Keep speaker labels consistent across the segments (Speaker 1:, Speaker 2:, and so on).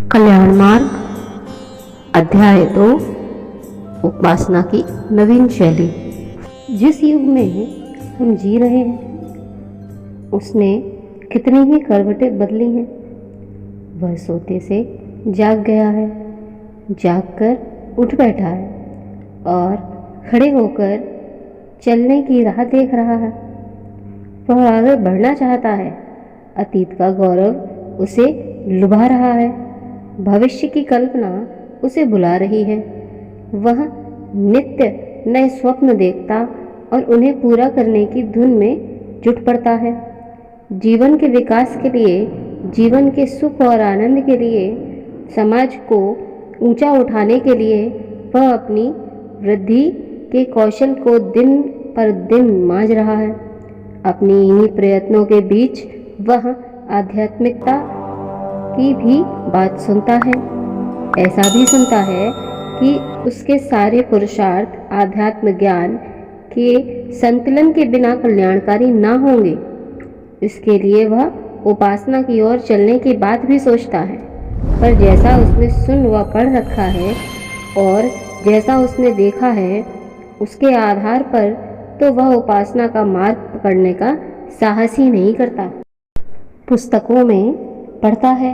Speaker 1: कल्याण मार्ग अध्याय 2 उपासना की नवीन शैली। जिस युग में हम जी रहे हैं उसने कितनी ही करवटें बदली हैं। वह सोते से जाग गया है, जागकर उठ बैठा है और खड़े होकर चलने की राह देख रहा है। वह आगे बढ़ना चाहता है। अतीत का गौरव उसे लुभा रहा है, भविष्य की कल्पना उसे बुला रही है। वह नित्य नए स्वप्न देखता और उन्हें पूरा करने की धुन में जुट पड़ता है। जीवन के विकास के लिए, जीवन के सुख और आनंद के लिए, समाज को ऊंचा उठाने के लिए वह अपनी वृद्धि के कौशल को दिन पर दिन मांझ रहा है। अपनी इन्हीं प्रयत्नों के बीच वह आध्यात्मिकता की भी बात सुनता है। ऐसा भी सुनता है कि उसके सारे पुरुषार्थ आध्यात्म ज्ञान के संतुलन के बिना कल्याणकारी ना होंगे। इसके लिए वह उपासना की ओर चलने की बात भी सोचता है, पर जैसा उसने सुन व पढ़ रखा है और जैसा उसने देखा है उसके आधार पर तो वह उपासना का मार्ग पकड़ने का साहस ही नहीं करता। पुस्तकों में पढ़ता है,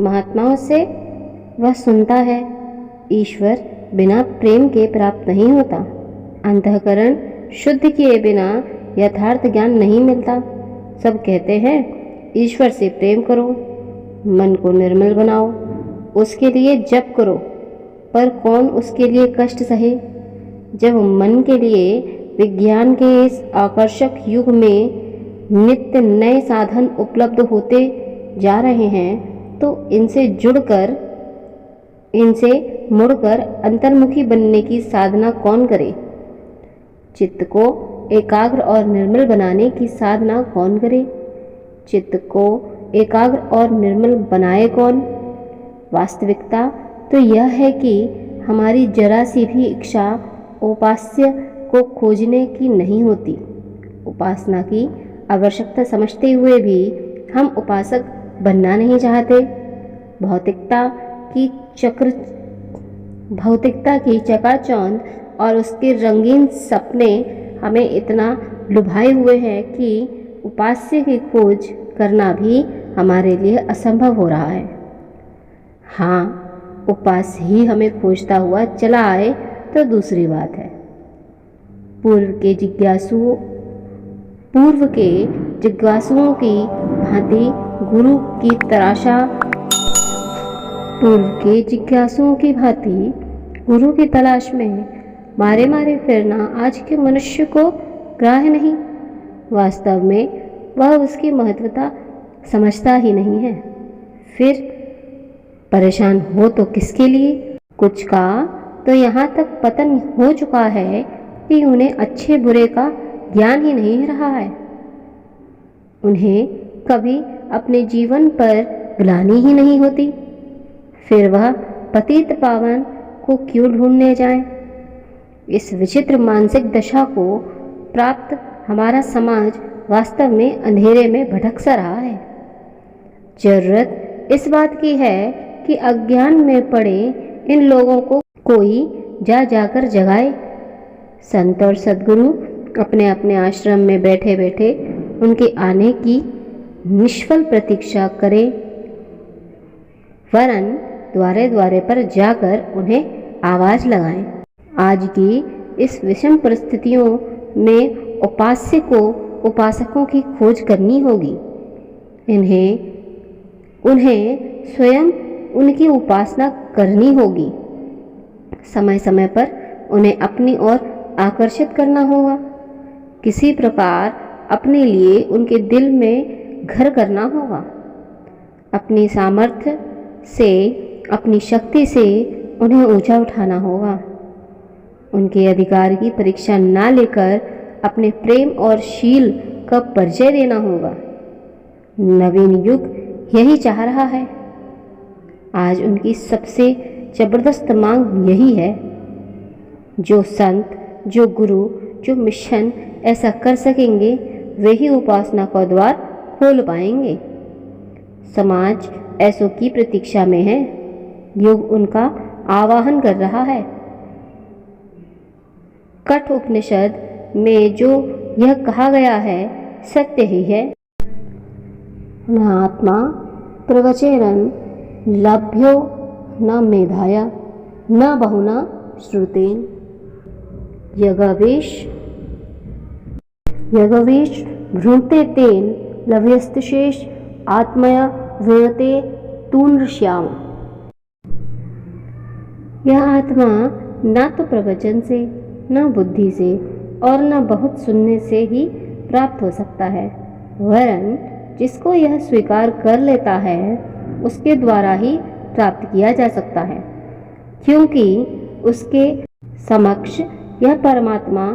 Speaker 1: महात्माओं से वह सुनता है, ईश्वर बिना प्रेम के प्राप्त नहीं होता। अंतःकरण शुद्ध किए बिना यथार्थ ज्ञान नहीं मिलता। सब कहते हैं ईश्वर से प्रेम करो, मन को निर्मल बनाओ, उसके लिए जप करो, पर कौन उसके लिए कष्ट सहे। जब मन के लिए विज्ञान के इस आकर्षक युग में नित्य नए साधन उपलब्ध होते जा रहे हैं तो इनसे जुड़कर, इनसे मुड़कर अंतर्मुखी बनने की साधना कौन करे। चित्त को एकाग्र और निर्मल बनाने की साधना कौन करे। चित्त को एकाग्र और निर्मल बनाए कौन। वास्तविकता तो यह है कि हमारी जरा सी भी इच्छा उपास्य को खोजने की नहीं होती। उपासना की आवश्यकता समझते हुए भी हम उपासक बनना नहीं चाहते। भौतिकता की चकाचौंध और उसके रंगीन सपने हमें इतना लुभाए हुए हैं कि उपास्य की खोज करना भी हमारे लिए असंभव हो रहा है। हाँ, उपास्य ही हमें खोजता हुआ चला आए तो दूसरी बात है। पूर्व के जिज्ञासुओं की भांति गुरु की तलाश में मारे मारे फिरना आज के मनुष्य को ग्राह्य नहीं। वास्तव में वह उसकी महत्वता समझता ही नहीं है। फिर परेशान हो तो किसके लिए। कुछ का तो यहाँ तक पतन हो चुका है कि उन्हें अच्छे बुरे का ज्ञान ही नहीं रहा है। उन्हें कभी अपने जीवन पर ग्लानि ही नहीं होती। फिर वह पतित पावन को क्यों ढूंढने जाएं। इस विचित्र मानसिक दशा को प्राप्त हमारा समाज वास्तव में अंधेरे में भटक सा रहा है। जरूरत इस बात की है कि अज्ञान में पड़े इन लोगों को कोई जाकर जगाए। संत और सद्गुरु अपने अपने आश्रम में बैठे बैठे उनके आने की निष्फल प्रतीक्षा करें, वरन द्वारे द्वारे पर जाकर उन्हें आवाज लगाएं। आज की इस विषम परिस्थितियों में उपासकों की खोज करनी होगी। उन्हें स्वयं उनकी उपासना करनी होगी। समय समय पर उन्हें अपनी ओर आकर्षित करना होगा। किसी प्रकार अपने लिए उनके दिल में घर करना होगा। अपनी सामर्थ्य से, अपनी शक्ति से उन्हें ऊंचा उठाना होगा। उनके अधिकार की परीक्षा ना लेकर अपने प्रेम और शील का परिचय देना होगा। नवीन युग यही चाह रहा है। आज उनकी सबसे जबरदस्त मांग यही है। जो संत, जो गुरु, जो मिशन ऐसा कर सकेंगे वे ही उपासना का द्वार खोल पाएंगे। समाज ऐसों की प्रतीक्षा में हैं। योग उनका आवाहन कर रहा है। कठ उपनिषद में जो यह कहा गया है सत्य ही है। न आत्मा प्रवचेरन लभ्यो न मेधाया न बहुना श्रुतेन यगवेश भ्रूते तेन लभ्यस्तशेष आत्मया वृणते तूर्णश्याम। यह आत्मा न तो प्रवचन से, न बुद्धि से और न बहुत सुनने से ही प्राप्त हो सकता है, वरन जिसको यह स्वीकार कर लेता है उसके द्वारा ही प्राप्त किया जा सकता है, क्योंकि उसके समक्ष यह परमात्मा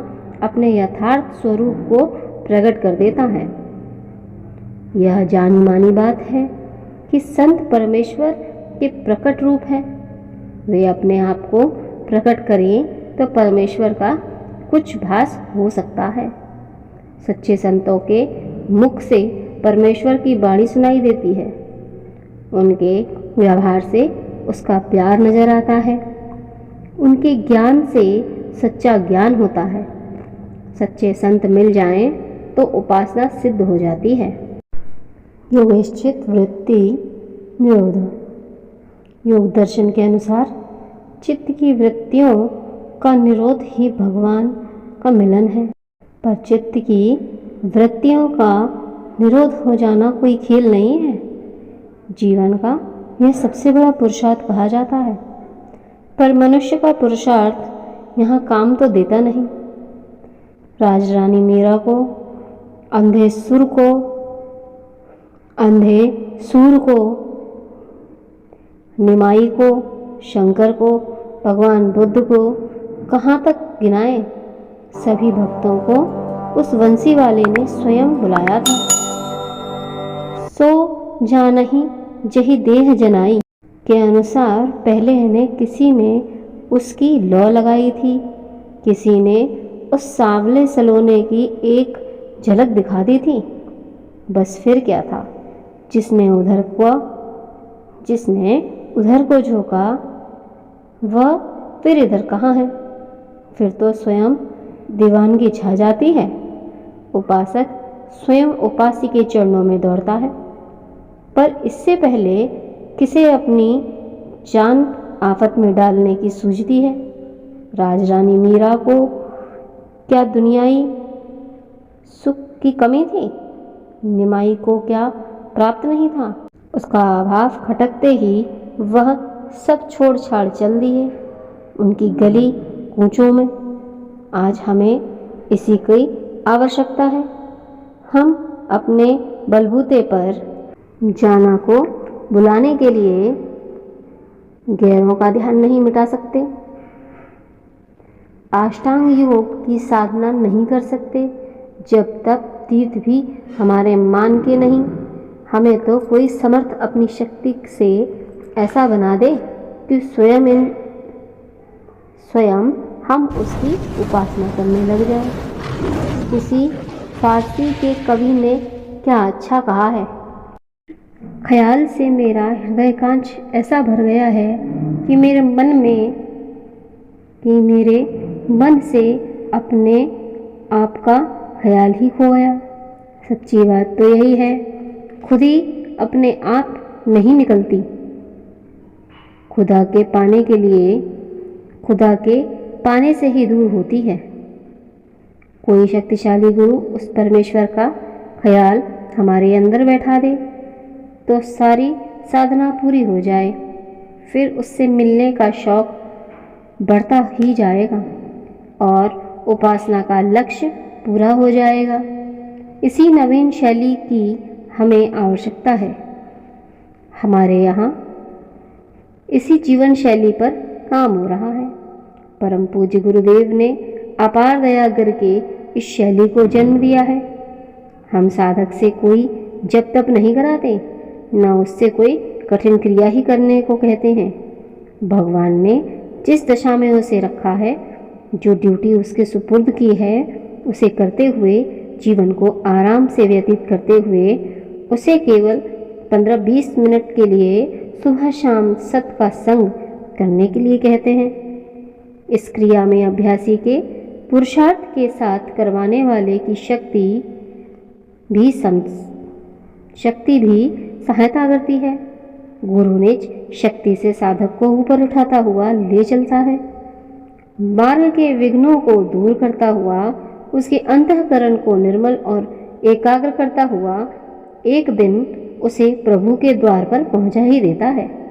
Speaker 1: अपने यथार्थ स्वरूप को प्रकट कर देता है। यह जानी मानी बात है कि संत परमेश्वर के प्रकट रूप है। वे अपने आप को प्रकट करें तो परमेश्वर का कुछ भास हो सकता है। सच्चे संतों के मुख से परमेश्वर की वाणी सुनाई देती है। उनके व्यवहार से उसका प्यार नजर आता है। उनके ज्ञान से सच्चा ज्ञान होता है। सच्चे संत मिल जाएं तो उपासना सिद्ध हो जाती है। योगेश्चित वृत्ति निरोध। योग दर्शन के अनुसार चित्त की वृत्तियों का निरोध ही भगवान का मिलन है। पर चित्त की वृत्तियों का निरोध हो जाना कोई खेल नहीं है। जीवन का यह सबसे बड़ा पुरुषार्थ कहा जाता है। पर मनुष्य का पुरुषार्थ यहाँ काम तो देता नहीं। राजरानी मीरा को, अंधे सूर को, निमाई को, शंकर को, भगवान बुद्ध को कहाँ तक गिनाए, सभी भक्तों को उस वंशी वाले ने स्वयं बुलाया था। सो जानहि जहि देह जनाई के अनुसार पहले ने किसी ने उसकी लौ लगाई थी, किसी ने उस सांवले सलोने की एक झलक दिखा दी थी। बस फिर क्या था, जिसने उधर को झोंका वह फिर इधर कहाँ है। फिर तो स्वयं दीवानगी छा जाती है। उपासक स्वयं उपासी के चरणों में दौड़ता है, पर इससे पहले किसे अपनी जान आफत में डालने की सूझती है। राजरानी मीरा को क्या दुनियाई सुख की कमी थी? निमाई को क्या प्राप्त नहीं था? उसका अभाव खटकते ही वह सब छोड़ छाड़ चल दिए उनकी गली कूचों में। आज हमें इसी की आवश्यकता है। हम अपने बलबूते पर जाना को बुलाने के लिए गैरों का ध्यान नहीं मिटा सकते। अष्टांग योग की साधना नहीं कर सकते जब तक तीर्थ भी हमारे मान के नहीं। हमें तो कोई समर्थ अपनी शक्ति से ऐसा बना दे कि स्वयं हम उसकी उपासना करने लग जाएं। किसी फारसी के कवि ने क्या अच्छा कहा है, ख्याल से मेरा हृदयकांच ऐसा भर गया है कि मेरे मन से अपने आप का ख्याल ही खो गया। सच्ची बात तो यही है, खुद ही अपने आप नहीं निकलती। खुदा के पाने से ही दूर होती है। कोई शक्तिशाली गुरु उस परमेश्वर का ख्याल हमारे अंदर बैठा दे तो सारी साधना पूरी हो जाए। फिर उससे मिलने का शौक बढ़ता ही जाएगा और उपासना का लक्ष्य पूरा हो जाएगा। इसी नवीन शैली की हमें आवश्यकता है। हमारे यहाँ इसी जीवन शैली पर काम हो रहा है। परम पूज्य गुरुदेव ने अपार दया करके इस शैली को जन्म दिया है। हम साधक से कोई जप तप नहीं कराते, न उससे कोई कठिन क्रिया ही करने को कहते हैं। भगवान ने जिस दशा में उसे रखा है, जो ड्यूटी उसके सुपुर्द की है, उसे करते हुए जीवन को आराम से व्यतीत करते हुए उसे केवल 15-20 मिनट के लिए सुबह शाम सत का संग करने के लिए कहते हैं। इस क्रिया में अभ्यासी के पुरुषार्थ के साथ करवाने वाले की शक्ति भी सहायता करती है। गुरु निज शक्ति से साधक को ऊपर उठाता हुआ ले चलता है, मार्ग के विघ्नों को दूर करता हुआ उसके अंतःकरण को निर्मल और एकाग्र करता हुआ एक दिन उसे प्रभु के द्वार पर पहुंचा ही देता है।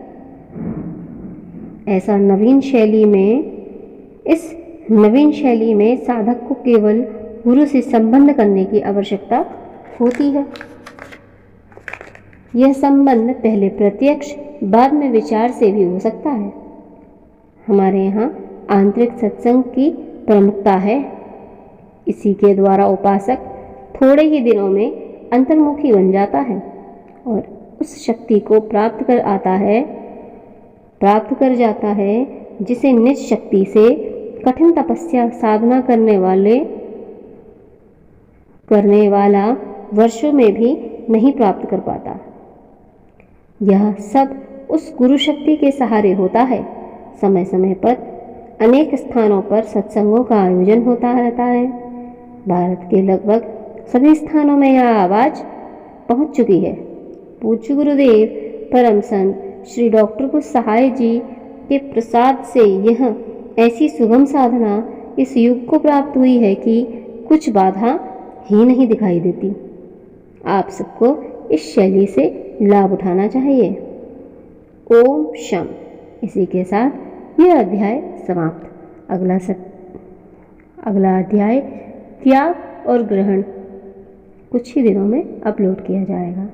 Speaker 1: इस नवीन शैली में साधक को केवल गुरु से संबंध करने की आवश्यकता होती है। यह संबंध पहले प्रत्यक्ष बाद में विचार से भी हो सकता है। हमारे यहाँ आंतरिक सत्संग की प्रमुखता है। इसी के द्वारा उपासक थोड़े ही दिनों में अंतर्मुखी बन जाता है और उस शक्ति को प्राप्त कर जाता है जिसे निज शक्ति से कठिन तपस्या साधना करने वाला वर्षों में भी नहीं प्राप्त कर पाता। यह सब उस गुरु शक्ति के सहारे होता है। समय समय पर अनेक स्थानों पर सत्संगों का आयोजन होता रहता है। भारत के लगभग सभी स्थानों में यह आवाज़ पहुंच चुकी है। पूज्य गुरुदेव परम संत श्री डॉक्टर कुछ सहाय जी के प्रसाद से यह ऐसी सुगम साधना इस युग को प्राप्त हुई है कि कुछ बाधा ही नहीं दिखाई देती। आप सबको इस शैली से लाभ उठाना चाहिए। ओम शम। इसी के साथ यह अध्याय समाप्त। अगला अध्याय त्याग और ग्रहण कुछ ही दिनों में अपलोड किया जाएगा।